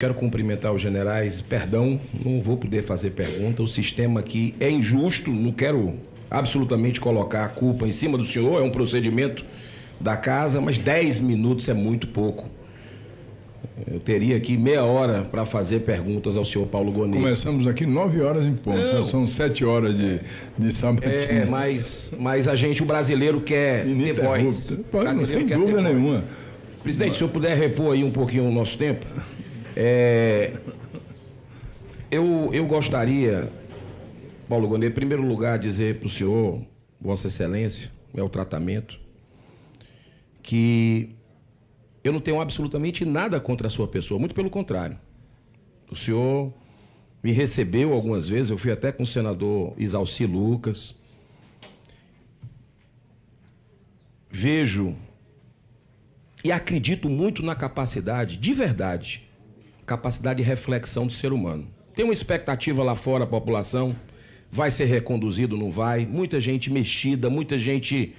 Quero cumprimentar os generais. Perdão, não vou poder fazer pergunta. O sistema aqui é injusto, não quero absolutamente colocar a culpa em cima do senhor, é um procedimento da casa, mas 10 minutos é muito pouco. Eu teria aqui meia hora para fazer perguntas ao senhor Paulo Gonet. Começamos aqui 9 horas em ponto, já são 7 horas de sabatina. Mas a gente, o brasileiro, quer ter voz. Sem dúvida nenhuma. Presidente, se o senhor puder repor aí um pouquinho o nosso tempo. Eu gostaria, Paulo Gonet, em primeiro lugar, dizer para o senhor, Vossa Excelência, é o tratamento, que eu não tenho absolutamente nada contra a sua pessoa, muito pelo contrário. O senhor me recebeu algumas vezes, eu fui até com o senador Isalci Lucas. Vejo e acredito muito na capacidade, de verdade, capacidade de reflexão do ser humano. Tem uma expectativa lá fora, a população vai ser reconduzido, não vai? Muita gente mexida, muita gente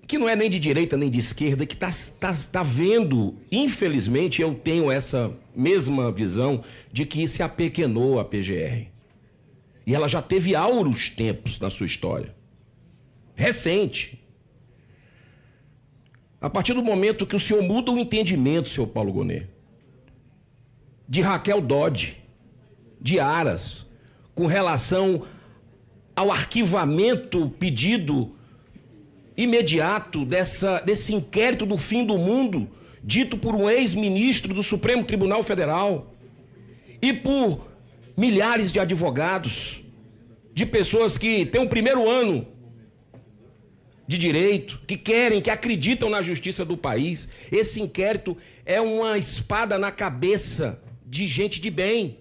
que não é nem de direita nem de esquerda, que tá vendo, infelizmente, eu tenho essa mesma visão de que se apequenou a PGR. E ela já teve áureos tempos na sua história. Recente. A partir do momento que o senhor muda o entendimento, senhor Paulo Gonet, de Raquel Dodge, de Aras, com relação ao arquivamento pedido imediato desse inquérito do fim do mundo, dito por um ex-ministro do Supremo Tribunal Federal e por milhares de advogados, de pessoas que têm o primeiro ano de direito, que querem, que acreditam na justiça do país. Esse inquérito é uma espada na cabeça de gente de bem,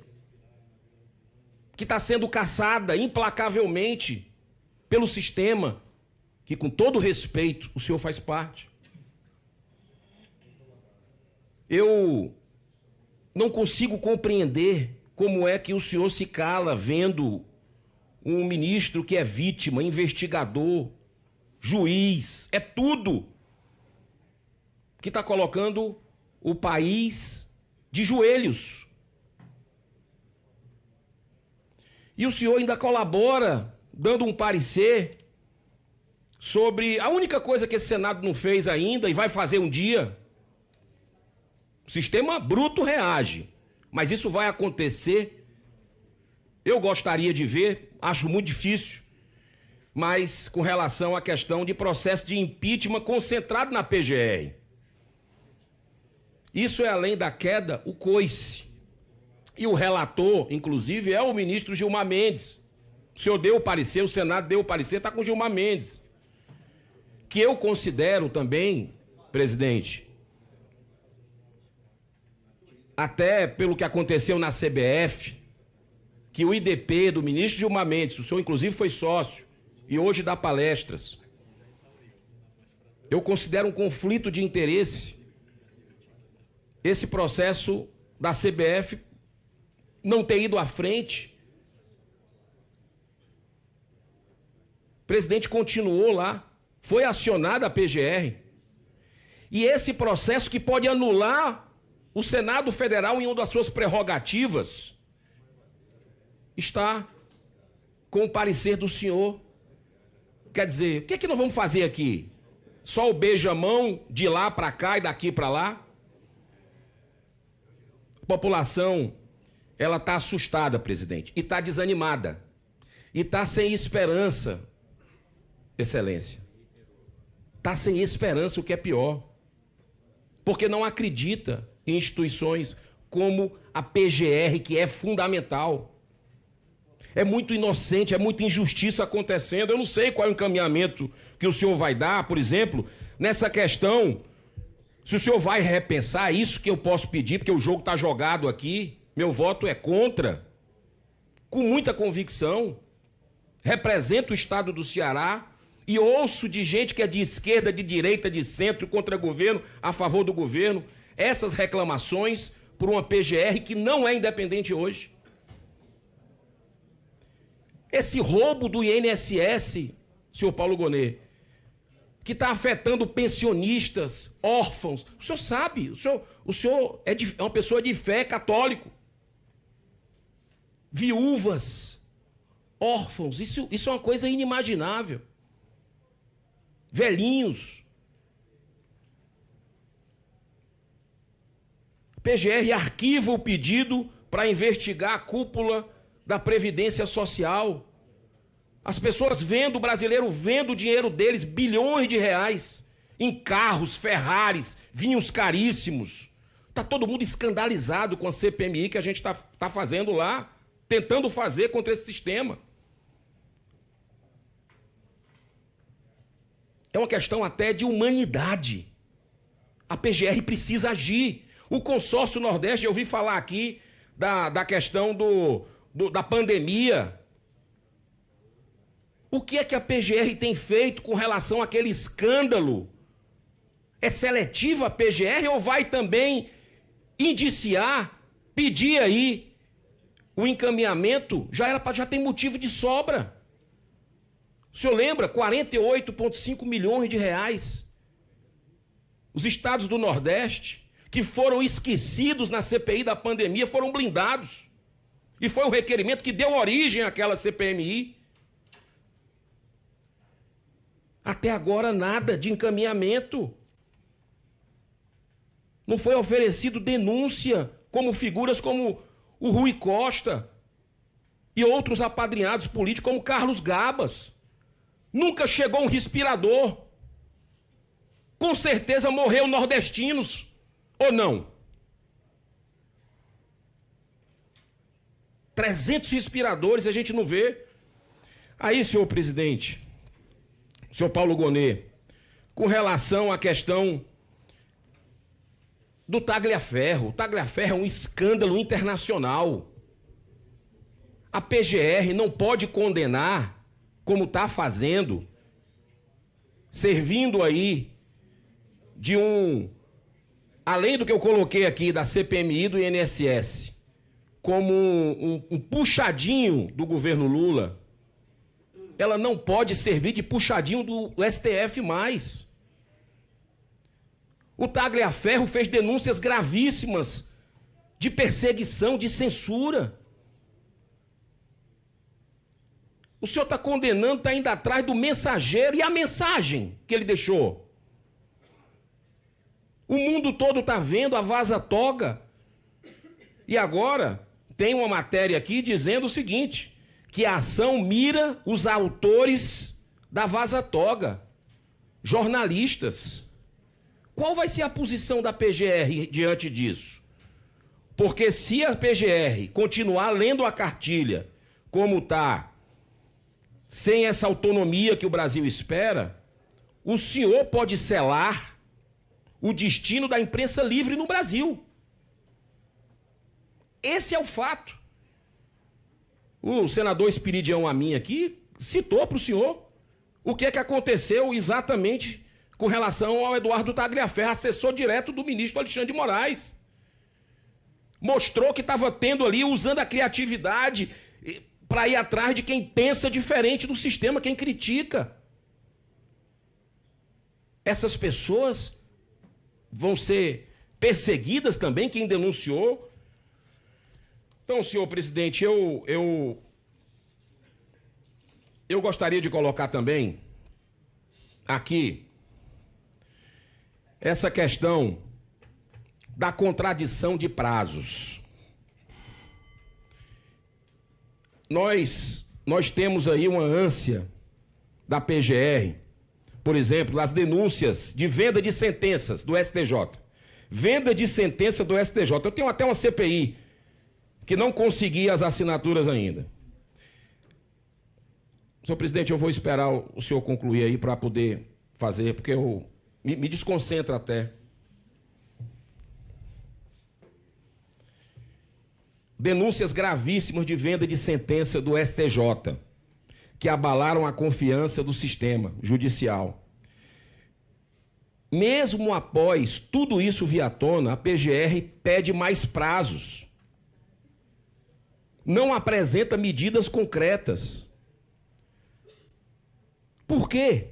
que está sendo caçada implacavelmente pelo sistema, que, com todo respeito, o senhor faz parte. Eu não consigo compreender como é que o senhor se cala vendo um ministro que é vítima, investigador, juiz, é tudo, que está colocando o país de joelhos. E o senhor ainda colabora, dando um parecer sobre a única coisa que esse Senado não fez ainda e vai fazer um dia. O sistema bruto reage, mas isso vai acontecer. Eu gostaria de ver, acho muito difícil, mas com relação à questão de processo de impeachment concentrado na PGR. Isso é, além da queda, o coice. E o relator, inclusive, é o ministro Gilmar Mendes. O senhor deu o parecer, o Senado deu o parecer, está com Gilmar Mendes. Que eu considero também, presidente, até pelo que aconteceu na CBF, que o IDP do ministro Gilmar Mendes, o senhor inclusive foi sócio, e hoje dá palestras, eu considero um conflito de interesse esse processo da CBF não ter ido à frente. O presidente continuou lá, foi acionada a PGR, e esse processo que pode anular o Senado Federal em uma das suas prerrogativas está com o parecer do senhor. Quer dizer, o que é que nós vamos fazer aqui? Só o beijamão de lá para cá e daqui para lá? A população, ela está assustada, presidente, e está desanimada, e está sem esperança, Excelência. Está sem esperança, o que é pior, porque não acredita em instituições como a PGR, que é fundamental. É muito inocente, é muita injustiça acontecendo. Eu não sei qual é o encaminhamento que o senhor vai dar, por exemplo, nessa questão. Se o senhor vai repensar, isso que eu posso pedir, porque o jogo está jogado aqui, meu voto é contra, com muita convicção. Represento o estado do Ceará e ouço de gente que é de esquerda, de direita, de centro, contra o governo, a favor do governo, essas reclamações por uma PGR que não é independente hoje. Esse roubo do INSS, senhor Paulo Gonet, que está afetando pensionistas, órfãos. O senhor sabe, o senhor é uma pessoa de fé, católico. Viúvas, órfãos, isso é uma coisa inimaginável. Velhinhos. A PGR arquiva o pedido para investigar a cúpula da Previdência Social. As pessoas vendo, o brasileiro vendo o dinheiro deles, bilhões de reais, em carros, Ferraris, vinhos caríssimos. Está todo mundo escandalizado com a CPMI que a gente está fazendo lá, tentando fazer contra esse sistema. É uma questão até de humanidade. A PGR precisa agir. O Consórcio Nordeste, eu ouvi falar aqui da questão da pandemia. O que é que a PGR tem feito com relação àquele escândalo? É seletiva a PGR ou vai também indiciar, pedir aí o encaminhamento? Já tem motivo de sobra. O senhor lembra? 48,5 milhões de reais. Os estados do Nordeste, que foram esquecidos na CPI da pandemia, foram blindados. E foi um requerimento que deu origem àquela CPMI. Até agora nada de encaminhamento. Não foi oferecido denúncia como figuras como o Rui Costa e outros apadrinhados políticos como Carlos Gabas. Nunca chegou um respirador. Com certeza morreu nordestinos, ou não? 300 respiradores a gente não vê. Aí, senhor presidente, senhor Paulo Gonet, com relação à questão do Tagliaferro. O Tagliaferro é um escândalo internacional. A PGR não pode condenar, como está fazendo, servindo aí de além do que eu coloquei aqui da CPMI e do INSS, como um puxadinho do governo Lula. Ela não pode servir de puxadinho do STF mais. O Tagliaferro fez denúncias gravíssimas de perseguição, de censura. O senhor está condenando, está indo atrás do mensageiro. E a mensagem que ele deixou? O mundo todo está vendo a vaza-toga. E agora tem uma matéria aqui dizendo o seguinte, que a ação mira os autores da vaza-toga, jornalistas. Qual vai ser a posição da PGR diante disso? Porque se a PGR continuar lendo a cartilha como está, sem essa autonomia que o Brasil espera, o senhor pode selar o destino da imprensa livre no Brasil. Esse é o fato. O senador Espiridião Amin aqui citou para o senhor o que é que aconteceu exatamente com relação ao Eduardo Tagliaferro, assessor direto do ministro Alexandre de Moraes. Mostrou que estava tendo ali, usando a criatividade para ir atrás de quem pensa diferente do sistema, quem critica. Essas pessoas vão ser perseguidas também, quem denunciou. Então, senhor presidente, eu gostaria de colocar também aqui essa questão da contradição de prazos. Nós temos aí uma ânsia da PGR, por exemplo, as denúncias de venda de sentenças do STJ. Venda de sentença do STJ. Eu tenho até uma CPI que não consegui as assinaturas ainda. Senhor presidente, eu vou esperar o senhor concluir aí para poder fazer, porque me desconcentra até. Denúncias gravíssimas de venda de sentença do STJ, que abalaram a confiança do sistema judicial. Mesmo após tudo isso vir à tona, a PGR pede mais prazos. Não apresenta medidas concretas. Por quê?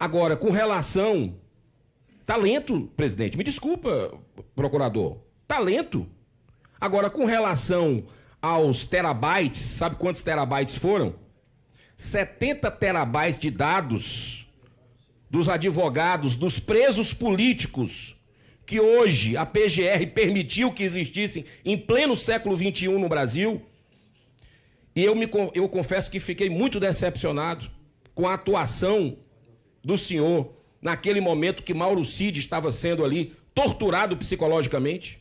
Agora, com relação... Está lento, presidente. Me desculpa, procurador. Está lento. Agora, com relação aos terabytes, sabe quantos terabytes foram? 70 terabytes de dados dos advogados, dos presos políticos, que hoje a PGR permitiu que existissem em pleno século XXI no Brasil. E eu confesso que fiquei muito decepcionado com a atuação do senhor naquele momento que Mauro Cid estava sendo ali torturado psicologicamente,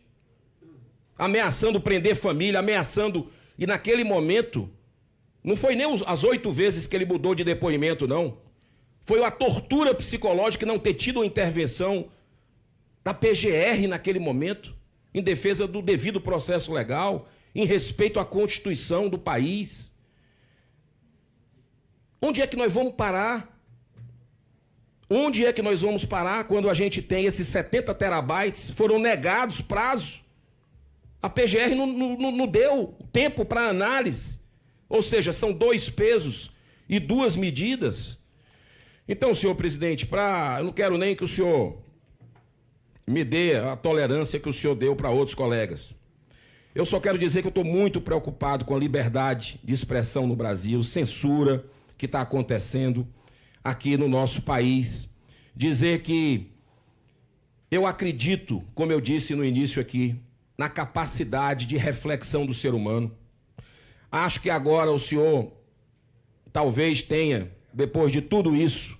ameaçando prender família, ameaçando... E naquele momento, não foi nem as 8 vezes que ele mudou de depoimento, não. Foi a tortura psicológica, não ter tido uma intervenção da PGR naquele momento, em defesa do devido processo legal, em respeito à Constituição do país. Onde é que nós vamos parar? Onde é que nós vamos parar quando a gente tem esses 70 terabytes? Foram negados prazo. A PGR não deu tempo para análise. Ou seja, são 2 pesos e 2 medidas. Então, senhor presidente, eu não quero nem que o senhor me dê a tolerância que o senhor deu para outros colegas. Eu só quero dizer que eu estou muito preocupado com a liberdade de expressão no Brasil, censura que está acontecendo aqui no nosso país. Dizer que eu acredito, como eu disse no início aqui, na capacidade de reflexão do ser humano. Acho que agora o senhor talvez tenha, depois de tudo isso,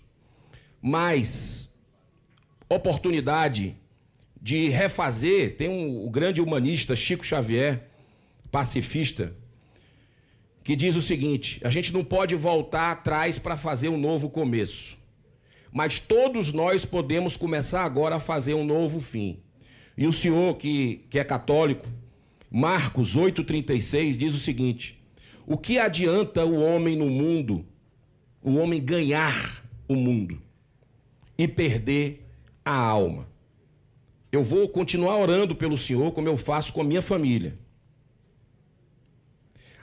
mais oportunidade de refazer. Tem o grande humanista Chico Xavier, pacifista, que diz o seguinte: a gente não pode voltar atrás para fazer um novo começo, mas todos nós podemos começar agora a fazer um novo fim. E o senhor que é católico, Marcos 8,36, diz o seguinte: o que adianta o homem no mundo, o homem ganhar o mundo e perder a alma? Eu vou continuar orando pelo senhor, como eu faço com a minha família,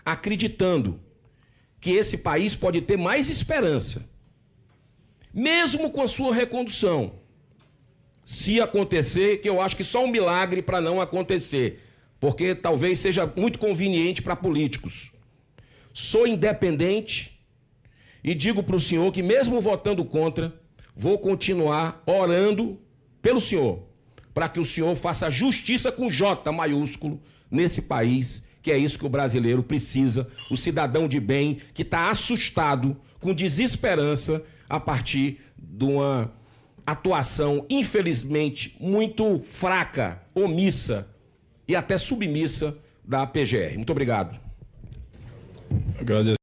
acreditando que esse país pode ter mais esperança, mesmo com a sua recondução, se acontecer, que eu acho que só um milagre para não acontecer, porque talvez seja muito conveniente para políticos. Sou independente e digo para o senhor que, mesmo votando contra, vou continuar orando pelo senhor, para que o senhor faça justiça com J maiúsculo nesse país, que é isso que o brasileiro precisa, o cidadão de bem que está assustado, com desesperança, a partir de uma atuação, infelizmente, muito fraca, omissa e até submissa da PGR. Muito obrigado. Agradeço.